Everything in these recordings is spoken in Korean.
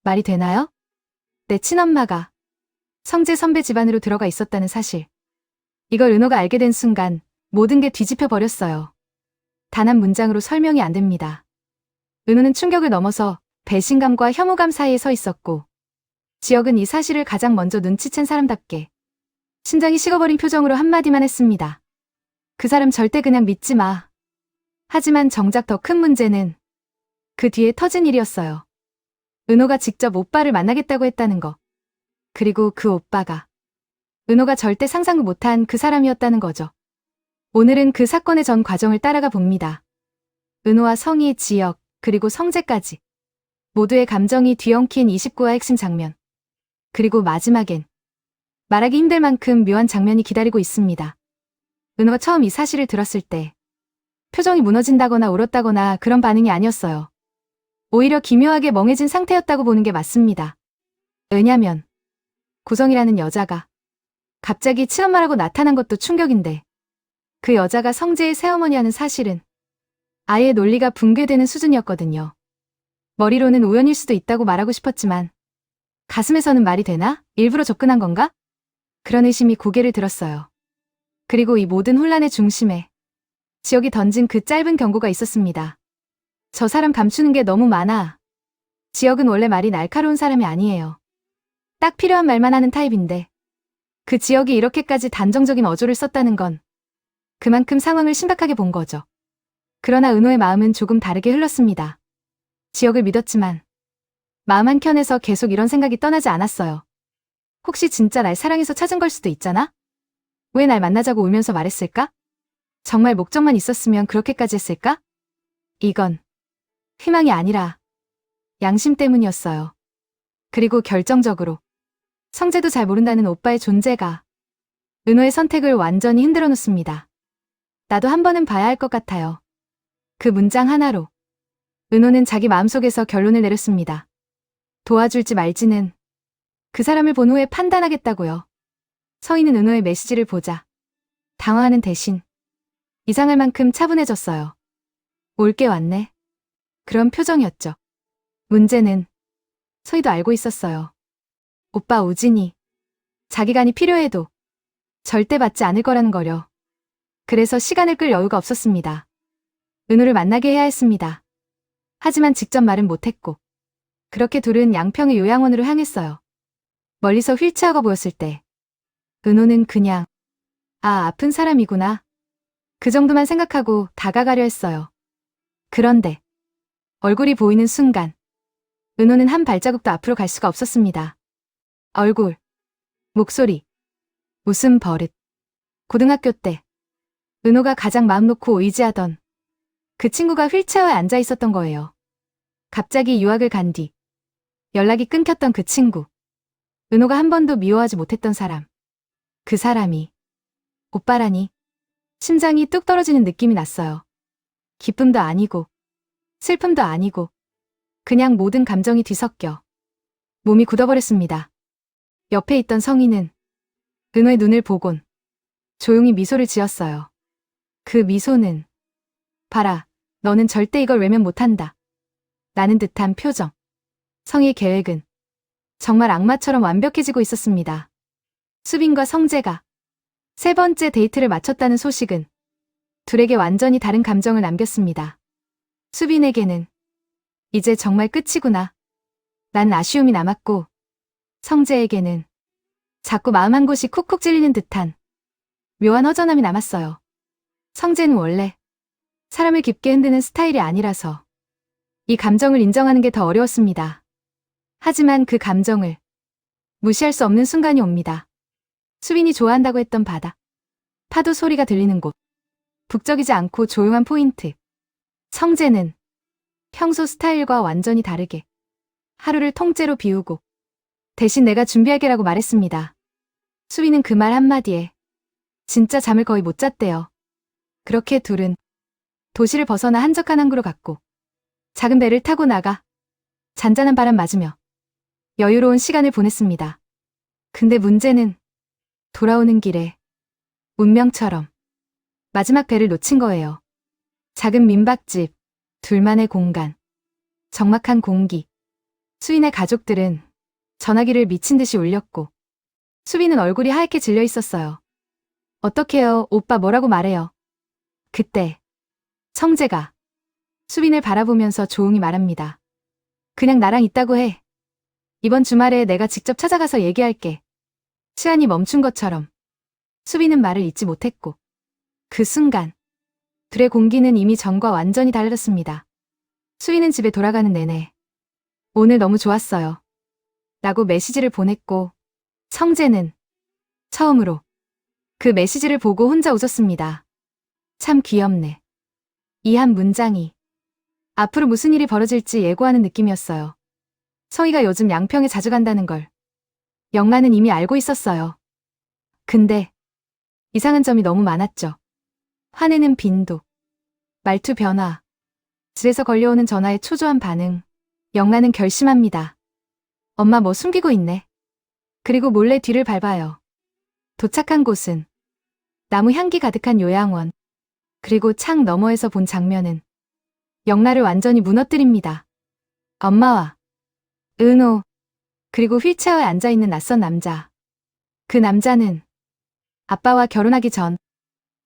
말이 되나요? 내 친엄마가 성재 선배 집안으로 들어가 있었다는 사실. 이걸 은호가 알게 된 순간 모든 게 뒤집혀 버렸어요. 단 한 문장으로 설명이 안 됩니다. 은호는 충격을 넘어서 배신감과 혐오감 사이에 서 있었고, 지혁은 이 사실을 가장 먼저 눈치챈 사람답게 심장이 식어버린 표정으로 한마디만 했습니다. 그 사람 절대 그냥 믿지 마. 하지만 정작 더 큰 문제는 그 뒤에 터진 일이었어요. 은호가 직접 오빠를 만나겠다고 했다는 거. 그리고 그 오빠가 은호가 절대 상상도 못한 그 사람이었다는 거죠. 오늘은 그 사건의 전 과정을 따라가 봅니다. 은호와 성희, 지혁, 그리고 성재까지 모두의 감정이 뒤엉킨 29화 핵심 장면. 그리고 마지막엔 말하기 힘들 만큼 묘한 장면이 기다리고 있습니다. 은호가 처음 이 사실을 들었을 때 표정이 무너진다거나 울었다거나 그런 반응이 아니었어요. 오히려 기묘하게 멍해진 상태였다고 보는 게 맞습니다. 왜냐면 고성이라는 여자가 갑자기 친엄마라고 나타난 것도 충격인데, 그 여자가 성재의 새어머니라는 사실은 아예 논리가 붕괴되는 수준이었거든요. 머리로는 우연일 수도 있다고 말하고 싶었지만 가슴에서는 말이 되나? 일부러 접근한 건가? 그런 의심이 고개를 들었어요. 그리고 이 모든 혼란의 중심에 지혁이 던진 그 짧은 경고가 있었습니다. 저 사람 감추는 게 너무 많아. 지혁은 원래 말이 날카로운 사람이 아니에요. 딱 필요한 말만 하는 타입인데, 그 지혁이 이렇게까지 단정적인 어조를 썼다는 건 그만큼 상황을 심각하게 본 거죠. 그러나 은호의 마음은 조금 다르게 흘렀습니다. 지혁을 믿었지만 마음 한켠에서 계속 이런 생각이 떠나지 않았어요. 혹시 진짜 날 사랑해서 찾은 걸 수도 있잖아? 왜 날 만나자고 울면서 말했을까? 정말 목적만 있었으면 그렇게까지 했을까? 이건 희망이 아니라 양심 때문이었어요. 그리고 결정적으로 성재도 잘 모른다는 오빠의 존재가 은호의 선택을 완전히 흔들어 놓습니다. 나도 한 번은 봐야 할 것 같아요. 그 문장 하나로 은호는 자기 마음속에서 결론을 내렸습니다. 도와줄지 말지는 그 사람을 본 후에 판단하겠다고요. 성희는 은호의 메시지를 보자 당황하는 대신 이상할 만큼 차분해졌어요. 올 게 왔네. 그런 표정이었죠. 문제는 서희도 알고 있었어요. 오빠 우진이 자기 간이 필요해도 절대 받지 않을 거라는 거려. 그래서 시간을 끌 여유가 없었습니다. 은호를 만나게 해야 했습니다. 하지만 직접 말은 못했고, 그렇게 둘은 양평의 요양원으로 향했어요. 멀리서 휠체어가 보였을 때 은호는 그냥 아픈 사람이구나, 그 정도만 생각하고 다가가려 했어요. 그런데 얼굴이 보이는 순간 은호는 한 발자국도 앞으로 갈 수가 없었습니다. 얼굴, 목소리, 웃음 버릇. 고등학교 때 은호가 가장 마음 놓고 의지하던 그 친구가 휠체어에 앉아 있었던 거예요. 갑자기 유학을 간 뒤 연락이 끊겼던 그 친구. 은호가 한 번도 미워하지 못했던 사람. 그 사람이 오빠라니. 심장이 뚝 떨어지는 느낌이 났어요. 기쁨도 아니고 슬픔도 아니고 그냥 모든 감정이 뒤섞여 몸이 굳어버렸습니다. 옆에 있던 성희는 은호의 눈을 보곤 조용히 미소를 지었어요. 그 미소는 봐라, 너는 절대 이걸 외면 못한다 라는 듯한 표정. 성희의 계획은 정말 악마처럼 완벽해지고 있었습니다. 수빈과 성재가 세 번째 데이트를 마쳤다는 소식은 둘에게 완전히 다른 감정을 남겼습니다. 수빈에게는 이제 정말 끝이구나 라는 아쉬움이 남았고, 성재에게는 자꾸 마음 한 곳이 쿡쿡 찔리는 듯한 묘한 허전함이 남았어요. 성재는 원래 사람을 깊게 흔드는 스타일이 아니라서 이 감정을 인정하는 게 더 어려웠습니다. 하지만 그 감정을 무시할 수 없는 순간이 옵니다. 수빈이 좋아한다고 했던 바다. 파도 소리가 들리는 곳. 북적이지 않고 조용한 포인트. 성재는 평소 스타일과 완전히 다르게 하루를 통째로 비우고 대신 내가 준비할게라고 말했습니다. 수빈은 그 말 한마디에 진짜 잠을 거의 못 잤대요. 그렇게 둘은 도시를 벗어나 한적한 항구로 갔고 작은 배를 타고 나가 잔잔한 바람 맞으며 여유로운 시간을 보냈습니다. 근데 문제는 돌아오는 길에 운명처럼 마지막 배를 놓친 거예요. 작은 민박집, 둘만의 공간, 적막한 공기. 수인의 가족들은 전화기를 미친 듯이 울렸고 수빈은 얼굴이 하얗게 질려 있었어요. 어떡해요, 오빠 뭐라고 말해요. 그때 성재가 수빈을 바라보면서 조용히 말합니다. 그냥 나랑 있다고 해. 이번 주말에 내가 직접 찾아가서 얘기할게. 시간이 멈춘 것처럼 수빈은 말을 잇지 못했고 그 순간 둘의 공기는 이미 전과 완전히 달라졌습니다. 수인은 집에 돌아가는 내내 오늘 너무 좋았어요 라고 메시지를 보냈고 성재는 처음으로 그 메시지를 보고 혼자 웃었습니다. 참 귀엽네. 이 한 문장이 앞으로 무슨 일이 벌어질지 예고하는 느낌이었어요. 성희가 요즘 양평에 자주 간다는 걸 영란은 이미 알고 있었어요. 근데 이상한 점이 너무 많았죠. 화내는 빈도, 말투 변화, 집에서 걸려오는 전화의 초조한 반응. 영란은 결심합니다. 엄마 뭐 숨기고 있네. 그리고 몰래 뒤를 밟아요. 도착한 곳은 나무 향기 가득한 요양원. 그리고 창 너머에서 본 장면은 영란을 완전히 무너뜨립니다. 엄마와 은호, 그리고 휠체어에 앉아있는 낯선 남자. 그 남자는 아빠와 결혼하기 전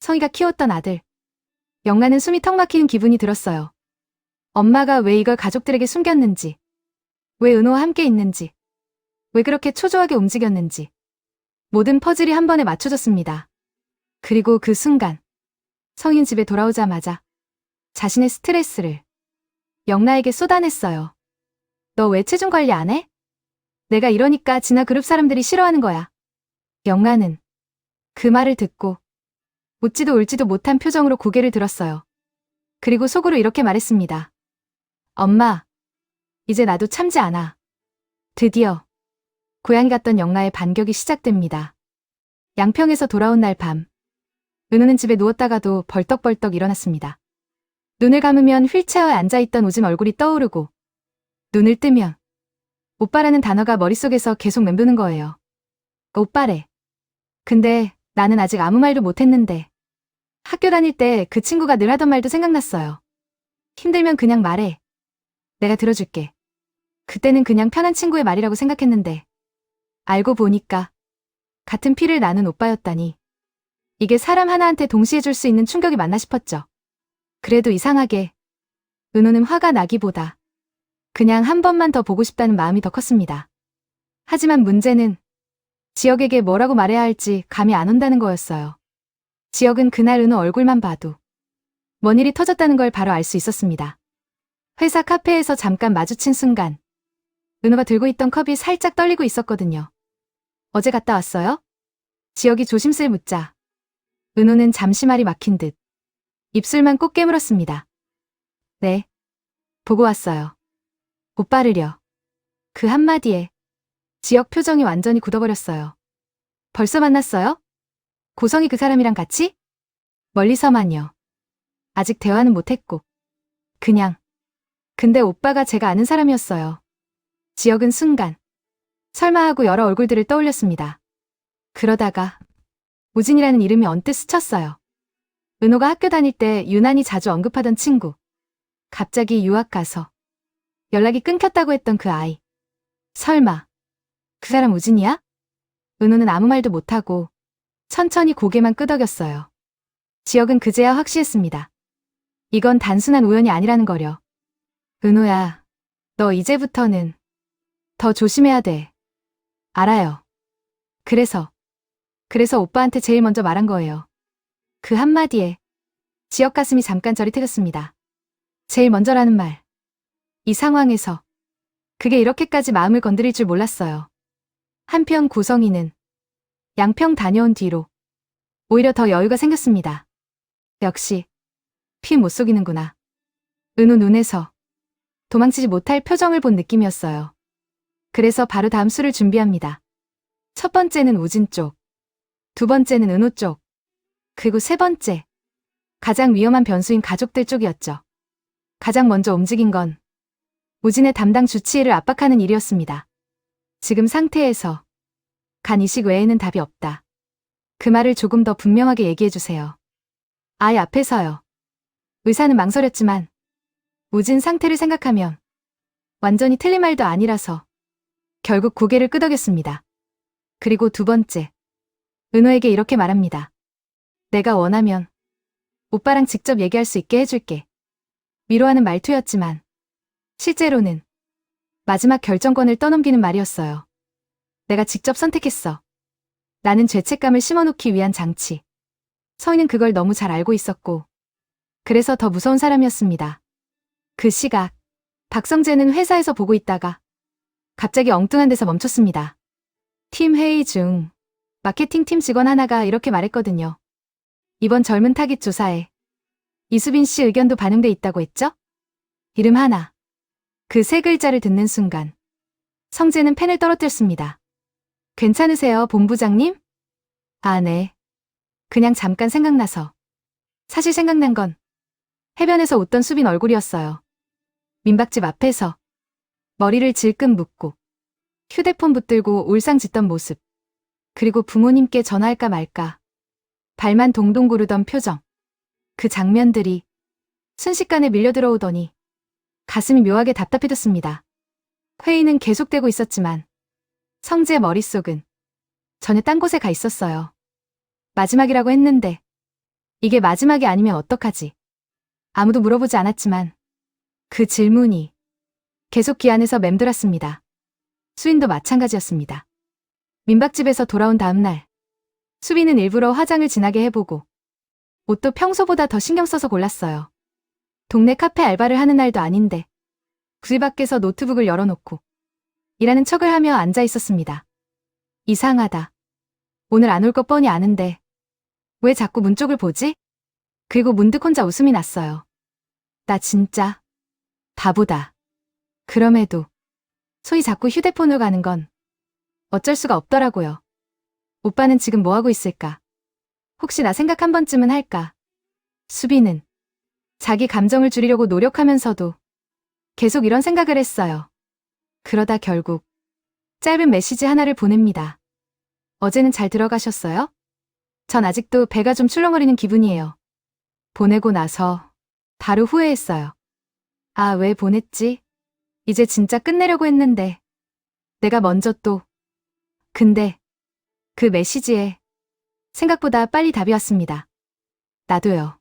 성희가 키웠던 아들. 영란은 숨이 턱 막히는 기분이 들었어요. 엄마가 왜 이걸 가족들에게 숨겼는지, 왜 은호와 함께 있는지, 왜 그렇게 초조하게 움직였는지 모든 퍼즐이 한 번에 맞춰졌습니다. 그리고 그 순간 성희는 집에 돌아오자마자 자신의 스트레스를 영란에게 쏟아냈어요. 너 왜 체중 관리 안 해? 내가 이러니까 진아 그룹 사람들이 싫어하는 거야. 영란은 그 말을 듣고 웃지도 울지도 못한 표정으로 고개를 들었어요. 그리고 속으로 이렇게 말했습니다. 엄마, 이제 나도 참지 않아. 드디어 고향 갔던 영란의 반격이 시작됩니다. 양평에서 돌아온 날 밤, 은호는 집에 누웠다가도 벌떡벌떡 일어났습니다. 눈을 감으면 휠체어에 앉아있던 우진 얼굴이 떠오르고 눈을 뜨면 오빠라는 단어가 머릿속에서 계속 맴도는 거예요. 오빠래. 근데 나는 아직 아무 말도 못했는데 학교 다닐 때 그 친구가 늘 하던 말도 생각났어요. 힘들면 그냥 말해. 내가 들어줄게. 그때는 그냥 편한 친구의 말이라고 생각했는데 알고 보니까 같은 피를 나눈 오빠였다니. 이게 사람 하나한테 동시에 줄 수 있는 충격이 맞나 싶었죠. 그래도 이상하게 은호는 화가 나기보다 그냥 한 번만 더 보고 싶다는 마음이 더 컸습니다. 하지만 문제는 지혁에게 뭐라고 말해야 할지 감이 안 온다는 거였어요. 지혁은 그날 은호 얼굴만 봐도 뭔 일이 터졌다는 걸 바로 알 수 있었습니다. 회사 카페에서 잠깐 마주친 순간 은호가 들고 있던 컵이 살짝 떨리고 있었거든요. 어제 갔다 왔어요? 지혁이 조심스레 묻자 은호는 잠시 말이 막힌 듯 입술만 꼭 깨물었습니다. 네. 보고 왔어요. 오빠를요. 그 한마디에 지혁 표정이 완전히 굳어버렸어요. 벌써 만났어요? 고성이 그 사람이랑 같이? 멀리서만요. 아직 대화는 못했고. 그냥. 근데 오빠가 제가 아는 사람이었어요. 지혁은 순간 설마 하고 여러 얼굴들을 떠올렸습니다. 그러다가 우진이라는 이름이 언뜻 스쳤어요. 은호가 학교 다닐 때 유난히 자주 언급하던 친구. 갑자기 유학 가서 연락이 끊겼다고 했던 그 아이. 설마 그 사람 우진이야? 은호는 아무 말도 못하고 천천히 고개만 끄덕였어요. 지혁은 그제야 확신했습니다. 이건 단순한 우연이 아니라는 거려. 은호야, 너 이제부터는 더 조심해야 돼. 알아요. 그래서 오빠한테 제일 먼저 말한 거예요. 그 한마디에 지혁 가슴이 잠깐 저릿해졌습니다. 제일 먼저라는 말. 이 상황에서 그게 이렇게까지 마음을 건드릴 줄 몰랐어요. 한편 고성이는 양평 다녀온 뒤로 오히려 더 여유가 생겼습니다. 역시 피 못 속이는구나. 은호 눈에서 도망치지 못할 표정을 본 느낌이었어요. 그래서 바로 다음 수를 준비합니다. 첫 번째는 우진 쪽, 두 번째는 은호 쪽, 그리고 세 번째, 가장 위험한 변수인 가족들 쪽이었죠. 가장 먼저 움직인 건 우진의 담당 주치의를 압박하는 일이었습니다. 지금 상태에서 간 이식 외에는 답이 없다. 그 말을 조금 더 분명하게 얘기해주세요. 아이 앞에서요. 의사는 망설였지만 우진 상태를 생각하면 완전히 틀린 말도 아니라서 결국 고개를 끄덕였습니다. 그리고 두 번째, 은호에게 이렇게 말합니다. 내가 원하면 오빠랑 직접 얘기할 수 있게 해줄게. 위로하는 말투였지만 실제로는 마지막 결정권을 떠넘기는 말이었어요. 내가 직접 선택했어. 라는 죄책감을 심어놓기 위한 장치. 성희는 그걸 너무 잘 알고 있었고 그래서 더 무서운 사람이었습니다. 그 시각 박성재는 회사에서 보고 있다가 갑자기 엉뚱한 데서 멈췄습니다. 팀 회의 중 마케팅팀 직원 하나가 이렇게 말했거든요. 이번 젊은 타깃 조사에 이수빈 씨 의견도 반영돼 있다고 했죠? 이름 하나. 그 세 글자를 듣는 순간 성재는 펜을 떨어뜨렸습니다. 괜찮으세요, 본부장님? 아, 네. 그냥 잠깐 생각나서. 사실 생각난 건 해변에서 웃던 수빈 얼굴이었어요. 민박집 앞에서 머리를 질끈 묶고 휴대폰 붙들고 울상 짓던 모습. 그리고 부모님께 전화할까 말까 발만 동동 구르던 표정. 그 장면들이 순식간에 밀려들어오더니 가슴이 묘하게 답답해졌습니다. 회의는 계속되고 있었지만 성재의 머릿속은 전혀 딴 곳에 가 있었어요. 마지막이라고 했는데 이게 마지막이 아니면 어떡하지? 아무도 물어보지 않았지만 그 질문이 계속 귀 안에서 맴돌았습니다. 수인도 마찬가지였습니다. 민박집에서 돌아온 다음 날 수빈은 일부러 화장을 진하게 해보고 옷도 평소보다 더 신경 써서 골랐어요. 동네 카페 알바를 하는 날도 아닌데 그 밖에서 노트북을 열어놓고 일하는 척을 하며 앉아 있었습니다. 이상하다. 오늘 안 올 것 뻔히 아는데 왜 자꾸 문 쪽을 보지? 그리고 문득 혼자 웃음이 났어요. 나 진짜 바보다. 그럼에도 손이 자꾸 휴대폰으로 가는 건 어쩔 수가 없더라고요. 오빠는 지금 뭐하고 있을까? 혹시 나 생각 한 번쯤은 할까? 수빈은 자기 감정을 줄이려고 노력하면서도 계속 이런 생각을 했어요. 그러다 결국 짧은 메시지 하나를 보냅니다. 어제는 잘 들어가셨어요? 전 아직도 배가 좀 출렁거리는 기분이에요. 보내고 나서 바로 후회했어요. 아, 왜 보냈지? 이제 진짜 끝내려고 했는데 내가 먼저 또. 근데 그 메시지에 생각보다 빨리 답이 왔습니다. 나도요.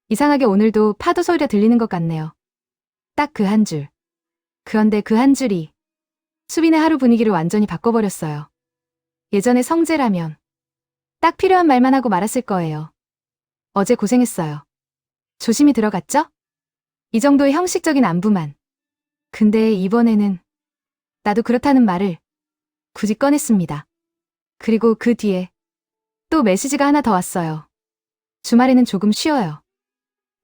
이상하게 오늘도 파도 소리가 들리는 것 같네요. 딱 그 한 줄. 그런데 그 한 줄이 수빈의 하루 분위기를 완전히 바꿔버렸어요. 예전에 성재라면 딱 필요한 말만 하고 말았을 거예요. 어제 고생했어요. 조심히 들어갔죠? 이 정도의 형식적인 안부만. 근데 이번에는 나도 그렇다는 말을 굳이 꺼냈습니다. 그리고 그 뒤에 또 메시지가 하나 더 왔어요. 주말에는 조금 쉬어요.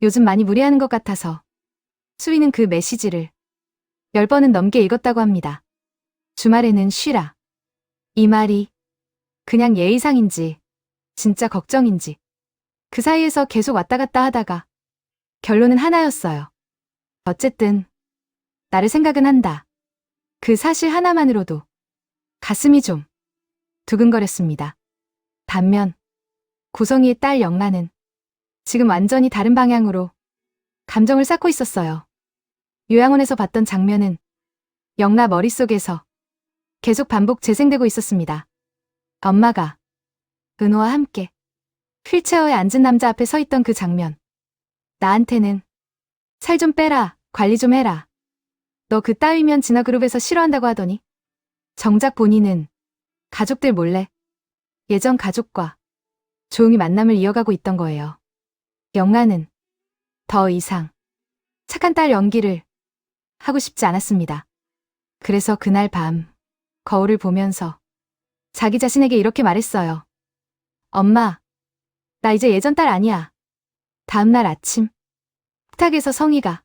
요즘 많이 무리하는 것 같아서. 수빈은 그 메시지를 10번은 넘게 읽었다고 합니다. 주말에는 쉬라. 이 말이 그냥 예의상인지 진짜 걱정인지 그 사이에서 계속 왔다 갔다 하다가 결론은 하나였어요. 어쨌든 나를 생각은 한다. 그 사실 하나만으로도 가슴이 좀 두근거렸습니다. 반면 고성이의 딸 영란은 지금 완전히 다른 방향으로 감정을 쌓고 있었어요. 요양원에서 봤던 장면은 영라 머릿속에서 계속 반복 재생되고 있었습니다. 엄마가 은호와 함께 휠체어에 앉은 남자 앞에 서 있던 그 장면. 나한테는 살 좀 빼라, 관리 좀 해라. 너 그 따위면 진화그룹에서 싫어한다고 하더니 정작 본인은 가족들 몰래 예전 가족과 조용히 만남을 이어가고 있던 거예요. 영란은 더 이상 착한 딸 연기를 하고 싶지 않았습니다. 그래서 그날 밤 거울을 보면서 자기 자신에게 이렇게 말했어요. 엄마, 나 이제 예전 딸 아니야. 다음날 아침 식탁에서 성희가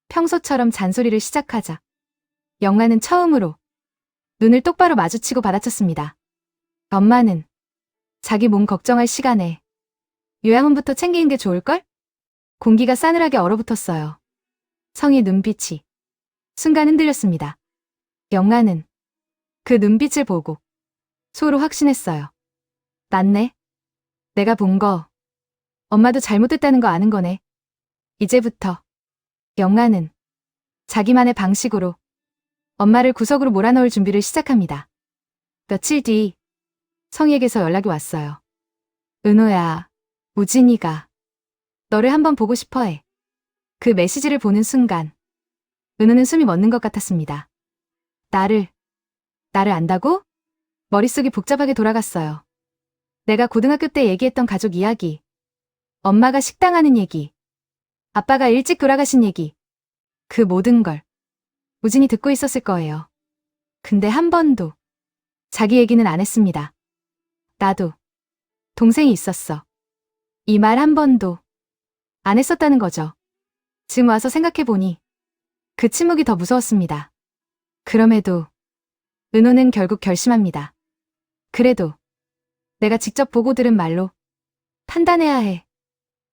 평소처럼 잔소리를 시작하자 영란은 처음으로 눈을 똑바로 마주치고 받아쳤습니다. 엄마는 자기 몸 걱정할 시간에 요양원부터 챙기는 게 좋을걸? 공기가 싸늘하게 얼어붙었어요. 성희 눈빛이 순간 흔들렸습니다. 영란은 그 눈빛을 보고 속으로 확신했어요. 맞네. 내가 본 거 엄마도 잘못됐다는 거 아는 거네. 이제부터 영란은 자기만의 방식으로 엄마를 구석으로 몰아넣을 준비를 시작합니다. 며칠 뒤 성희에게서 연락이 왔어요. 은호야, 우진이가 너를 한번 보고 싶어 해. 그 메시지를 보는 순간 은호는 숨이 멎는 것 같았습니다. 나를 안다고? 머릿속이 복잡하게 돌아갔어요. 내가 고등학교 때 얘기했던 가족 이야기, 엄마가 식당 하는 얘기, 아빠가 일찍 돌아가신 얘기, 그 모든 걸 우진이 듣고 있었을 거예요. 근데 한 번도 자기 얘기는 안 했습니다. 나도 동생이 있었어. 이 말 한 번도 안 했었다는 거죠. 지금 와서 생각해보니 그 침묵이 더 무서웠습니다. 그럼에도 은호는 결국 결심합니다. 그래도 내가 직접 보고 들은 말로 판단해야 해.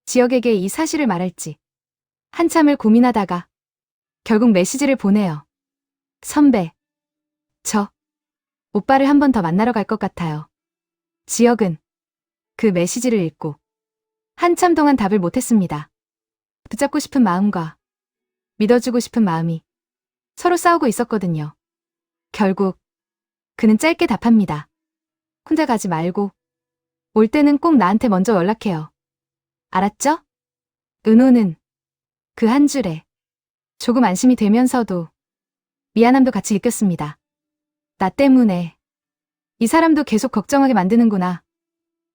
지혁에게 이 사실을 말할지. 한참을 고민하다가 결국 메시지를 보내요. 선배, 저 오빠를 한 번 더 만나러 갈 것 같아요. 지혁은 그 메시지를 읽고 한참 동안 답을 못했습니다. 붙잡고 싶은 마음과 믿어주고 싶은 마음이 서로 싸우고 있었거든요. 결국 그는 짧게 답합니다. 혼자 가지 말고 올 때는 꼭 나한테 먼저 연락해요. 알았죠? 은호는 그 한 줄에 조금 안심이 되면서도 미안함도 같이 느꼈습니다. 나 때문에 이 사람도 계속 걱정하게 만드는구나.